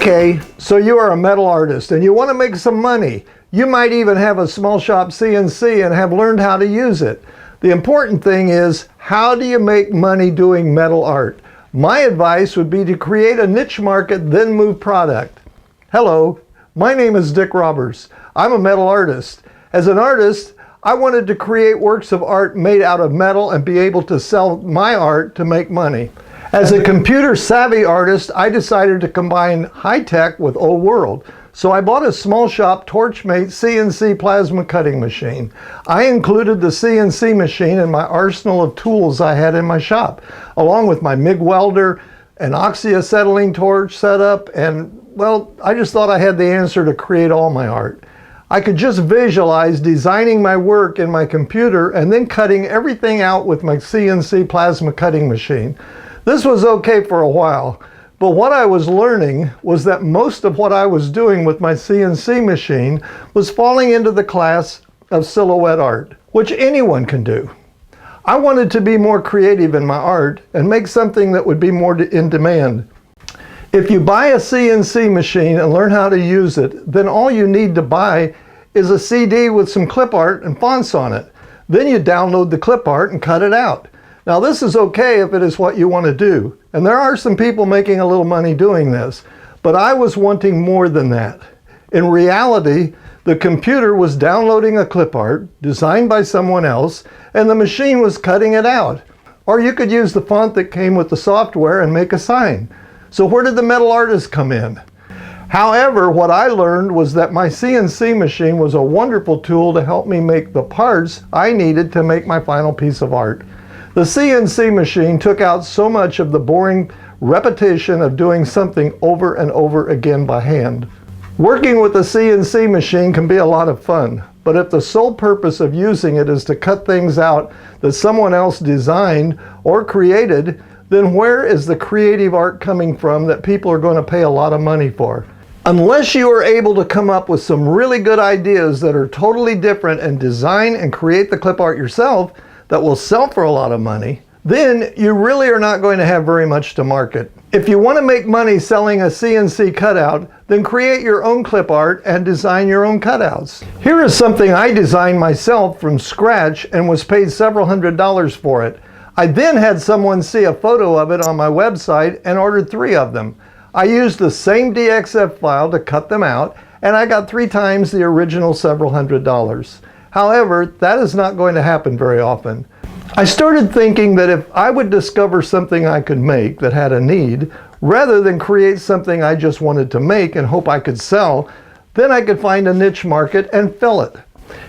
Okay, so you are a metal artist and you want to make some money. You might even have a small shop CNC and have learned how to use it. The important thing is, how do you make money doing metal art? My advice would be to create a niche market, then move product. Hello, my name is Dick Roberts. I'm a metal artist. As an artist, I wanted to create works of art made out of metal and be able to sell my art to make money. As a computer-savvy artist, I decided to combine high-tech with old-world. So I bought a small shop Torchmate CNC plasma cutting machine. I included the CNC machine in my arsenal of tools I had in my shop, along with my MIG welder, an oxyacetylene torch setup, and, well, I just thought I had the answer to create all my art. I could just visualize designing my work in my computer and then cutting everything out with my CNC plasma cutting machine. This was okay for a while, but what I was learning was that most of what I was doing with my CNC machine was falling into the class of silhouette art, which anyone can do. I wanted to be more creative in my art and make something that would be more in demand. If you buy a CNC machine and learn how to use it, then all you need to buy is a CD with some clip art and fonts on it. Then you download the clip art and cut it out. Now this is okay if it is what you want to do, and there are some people making a little money doing this, but I was wanting more than that. In reality, the computer was downloading a clip art designed by someone else, and the machine was cutting it out. Or you could use the font that came with the software and make a sign. So where did the metal artist come in? However, what I learned was that my CNC machine was a wonderful tool to help me make the parts I needed to make my final piece of art. The CNC machine took out so much of the boring repetition of doing something over and over again by hand. Working with a CNC machine can be a lot of fun, but if the sole purpose of using it is to cut things out that someone else designed or created, then where is the creative art coming from that people are going to pay a lot of money for? Unless you are able to come up with some really good ideas that are totally different and design and create the clip art yourself that will sell for a lot of money, then you really are not going to have very much to market. If you want to make money selling a CNC cutout, then create your own clip art and design your own cutouts. Here is something I designed myself from scratch and was paid several $100s for it. I then had someone see a photo of it on my website and ordered 3 of them. I used the same DXF file to cut them out, and I got 3 times the original several $100s. However, that is not going to happen very often. I started thinking that if I would discover something I could make that had a need, rather than create something I just wanted to make and hope I could sell, then I could find a niche market and fill it.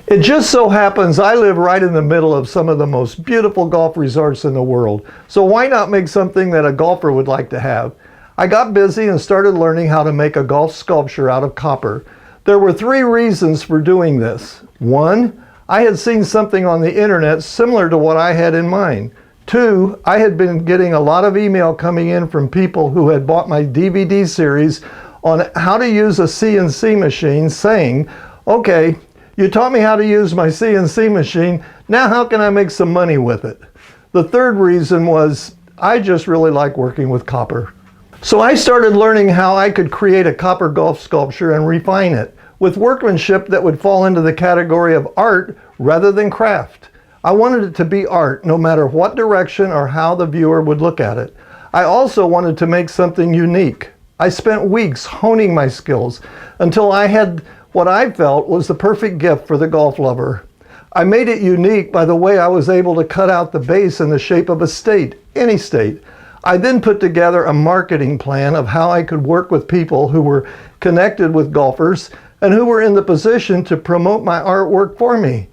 It just so happens I live right in the middle of some of the most beautiful golf resorts in the world, so why not make something that a golfer would like to have? I got busy and started learning how to make a golf sculpture out of copper. There were 3 reasons for doing this. 1, I had seen something on the internet similar to what I had in mind. 2, I had been getting a lot of email coming in from people who had bought my DVD series on how to use a CNC machine saying, okay, you taught me how to use my CNC machine, now how can I make some money with it? The 3rd reason was I just really like working with copper. So I started learning how I could create a copper golf sculpture and refine it with workmanship that would fall into the category of art rather than craft. I wanted it to be art no matter what direction or how the viewer would look at it. I also wanted to make something unique. I spent weeks honing my skills until I had what I felt was the perfect gift for the golf lover. I made it unique by the way I was able to cut out the base in the shape of a state, any state. I then put together a marketing plan of how I could work with people who were connected with golfers and who were in the position to promote my artwork for me.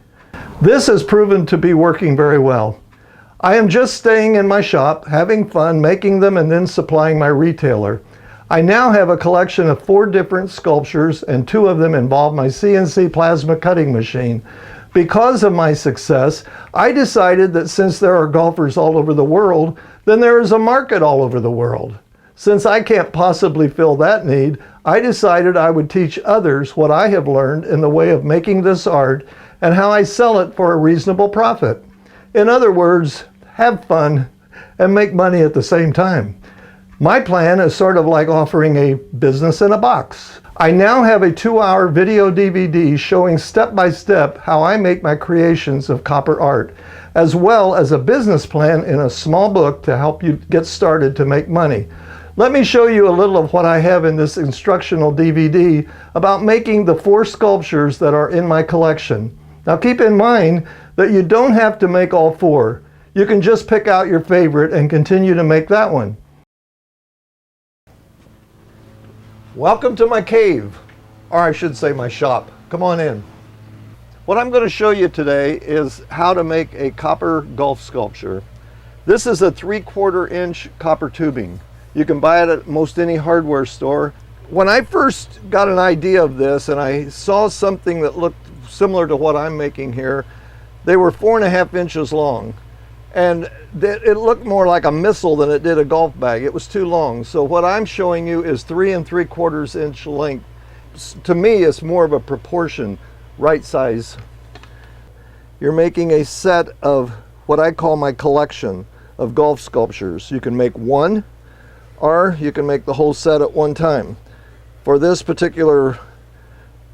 This has proven to be working very well. I am just staying in my shop, having fun, making them and then supplying my retailer. I now have a collection of 4 different sculptures and 2 of them involve my CNC plasma cutting machine. Because of my success, I decided that since there are golfers all over the world, then there is a market all over the world. Since I can't possibly fill that need, I decided I would teach others what I have learned in the way of making this art and how I sell it for a reasonable profit. In other words, have fun and make money at the same time. My plan is sort of like offering a business in a box. I now have a 2-hour video DVD showing step-by-step how I make my creations of copper art, as well as a business plan in a small book to help you get started to make money. Let me show you a little of what I have in this instructional DVD about making the 4 sculptures that are in my collection. Now keep in mind that you don't have to make all 4. You can just pick out your favorite and continue to make that one. Welcome to my cave, or I should say my shop. Come on in. What I'm going to show you today is how to make a copper golf sculpture. This is a 3/4 inch copper tubing. You can buy it at most any hardware store. When I first got an idea of this and I saw something that looked similar to what I'm making here, they were 4.5 inches long. And it looked more like a missile than it did a golf bag. It was too long. So what I'm showing you is 3 3/4 inch length. To me, it's more of a proportion, right size. You're making a set of what I call my collection of golf sculptures. You can make one, or you can make the whole set at one time. For this particular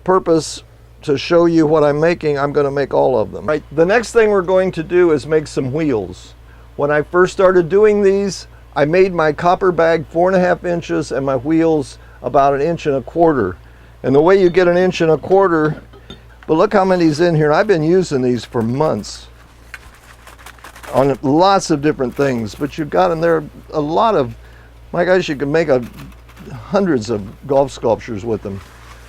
purpose, to show you what I'm making, I'm going to make all of them. Right. The next thing we're going to do is make some wheels. When I first started doing these, I made my copper bag 4.5 inches and my wheels about 1.25 inches. And the way you get 1.25 inches, but look how many's in here. I've been using these for months on lots of different things, but you've got in there a lot of, my gosh, you can make hundreds of golf sculptures with them.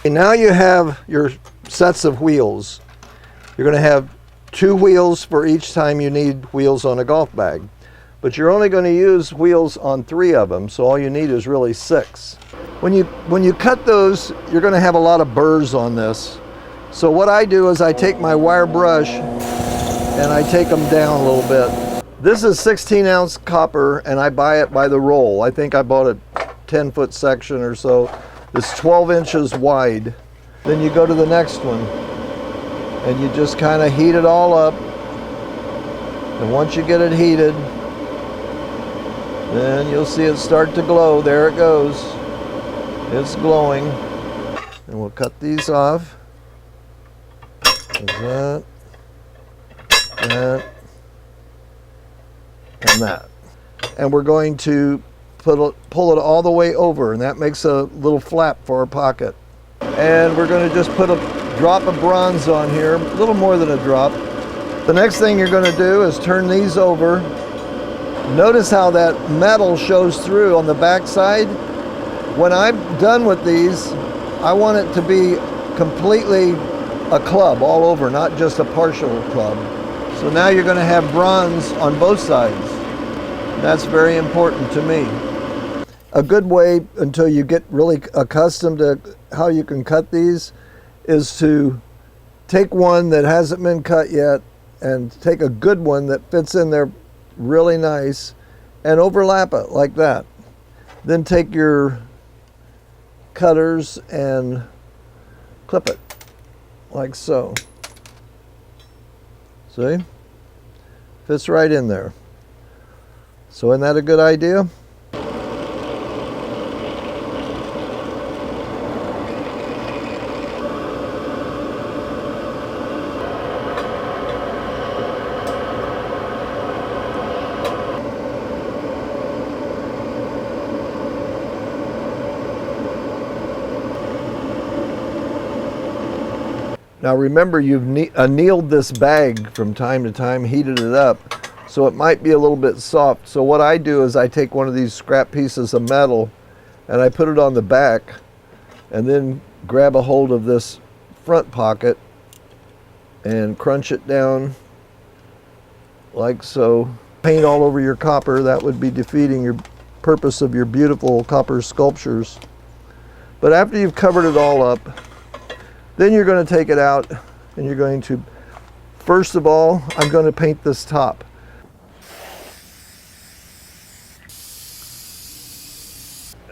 And now you have your sets of wheels. You're going to have 2 wheels for each time you need wheels on a golf bag. But you're only going to use wheels on 3 of them, so all you need is really 6. When you cut those, you're going to have a lot of burrs on this. So what I do is I take my wire brush and I take them down a little bit. This is 16-ounce copper and I buy it by the roll. I think I bought a 10-foot section or so. It's 12 inches wide. Then you go to the next one and you just kind of heat it all up. And once you get it heated, then you'll see it start to glow. There it goes. It's glowing. And we'll cut these off. There's that, and that. And we're going to pull it all the way over, and that makes a little flap for our pocket. And we're going to just put a drop of bronze on here, a little more than a drop. The next thing you're going to do is turn these over. Notice how that metal shows through on the back side. When I'm done with these, I want it to be completely a club all over, not just a partial club. So now you're going to have bronze on both sides. That's very important to me. A good way, until you get really accustomed to how you can cut these, is to take one that hasn't been cut yet and take a good one that fits in there really nice and overlap it like that. Then take your cutters and clip it like so. See? Fits right in there. So isn't that a good idea? Now remember, you've annealed this bag from time to time, heated it up, so it might be a little bit soft. So what I do is I take one of these scrap pieces of metal and I put it on the back and then grab a hold of this front pocket and crunch it down like so. Paint all over your copper, that would be defeating your purpose of your beautiful copper sculptures. But after you've covered it all up, then you're going to take it out and you're going to, first of all, I'm going to paint this top.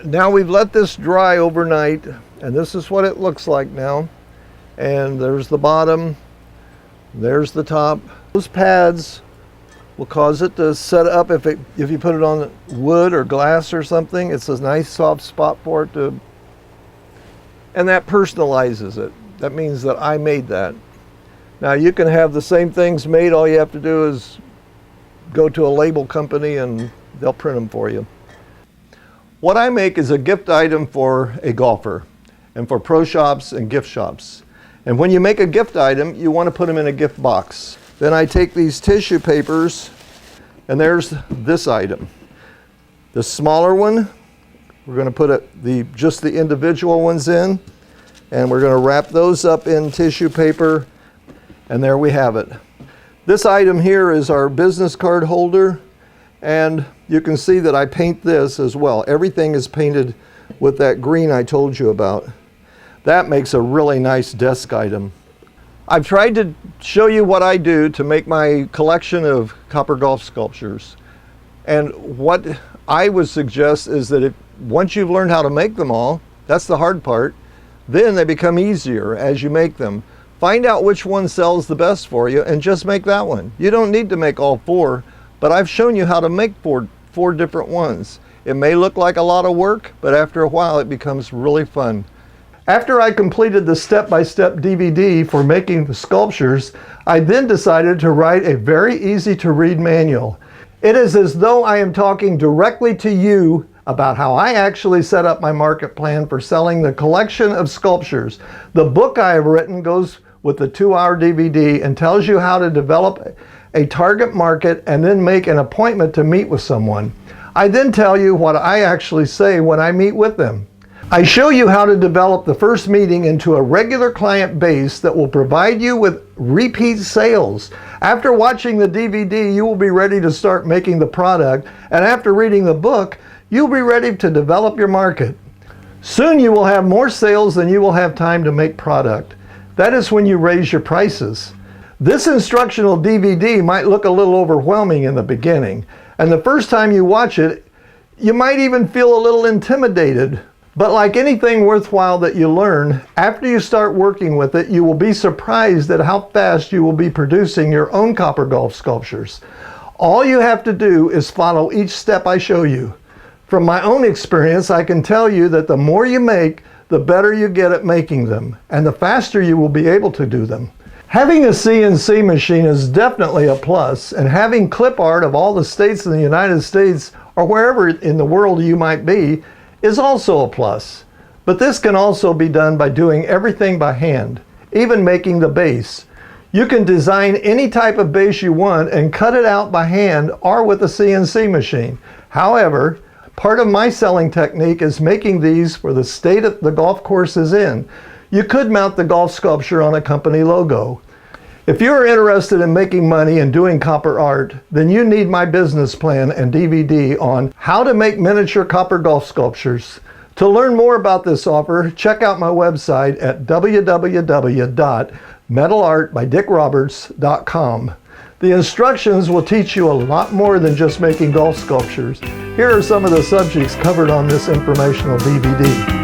Now we've let this dry overnight, and this is what it looks like now. And there's the bottom, there's the top. Those pads will cause it to set up. If you put it on wood or glass or something, it's a nice soft spot for it to, and that personalizes it. That means that I made that. Now you can have the same things made. All you have to do is go to a label company and they'll print them for you. What I make is a gift item for a golfer and for pro shops and gift shops. And when you make a gift item, you want to put them in a gift box. Then I take these tissue papers, and there's this item. The smaller one, we're going to put just the individual ones in, and we're going to wrap those up in tissue paper, and there we have it. This item here is our business card holder, and you can see that I paint this as well. Everything is painted with that green I told you about. That makes a really nice desk item. I've tried to show you what I do to make my collection of copper golf sculptures. And what I would suggest is that once you've learned how to make them all, that's the hard part, then they become easier as you make them. Find out which one sells the best for you and just make that one. You don't need to make all four, but I've shown you how to make four different ones. It may look like a lot of work, but after a while it becomes really fun. After I completed the step-by-step DVD for making the sculptures, I then decided to write a very easy-to-read manual. It is as though I am talking directly to you about how I actually set up my market plan for selling the collection of sculptures. The book I have written goes with the 2-hour DVD and tells you how to develop a target market and then make an appointment to meet with someone. I then tell you what I actually say when I meet with them. I show you how to develop the first meeting into a regular client base that will provide you with repeat sales. After watching the DVD, you will be ready to start making the product, and after reading the book, you'll be ready to develop your market. Soon you will have more sales than you will have time to make product. That is when you raise your prices. This instructional DVD might look a little overwhelming in the beginning, and the first time you watch it, you might even feel a little intimidated. But like anything worthwhile that you learn, after you start working with it, you will be surprised at how fast you will be producing your own copper golf sculptures. All you have to do is follow each step I show you. From my own experience, I can tell you that the more you make, the better you get at making them, and the faster you will be able to do them. Having a CNC machine is definitely a plus, and having clip art of all the states in the United States or wherever in the world you might be is also a plus. But this can also be done by doing everything by hand, even making the base. You can design any type of base you want and cut it out by hand or with a CNC machine. However, part of my selling technique is making these for the state the golf course is in. You could mount the golf sculpture on a company logo. If you are interested in making money and doing copper art, then you need my business plan and DVD on how to make miniature copper golf sculptures. To learn more about this offer, check out my website at www.metalartbydickroberts.com. The instructions will teach you a lot more than just making golf sculptures. Here are some of the subjects covered on this informational DVD.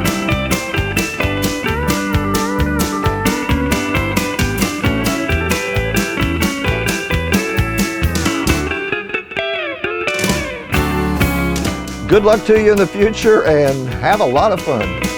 Good luck to you in the future and have a lot of fun.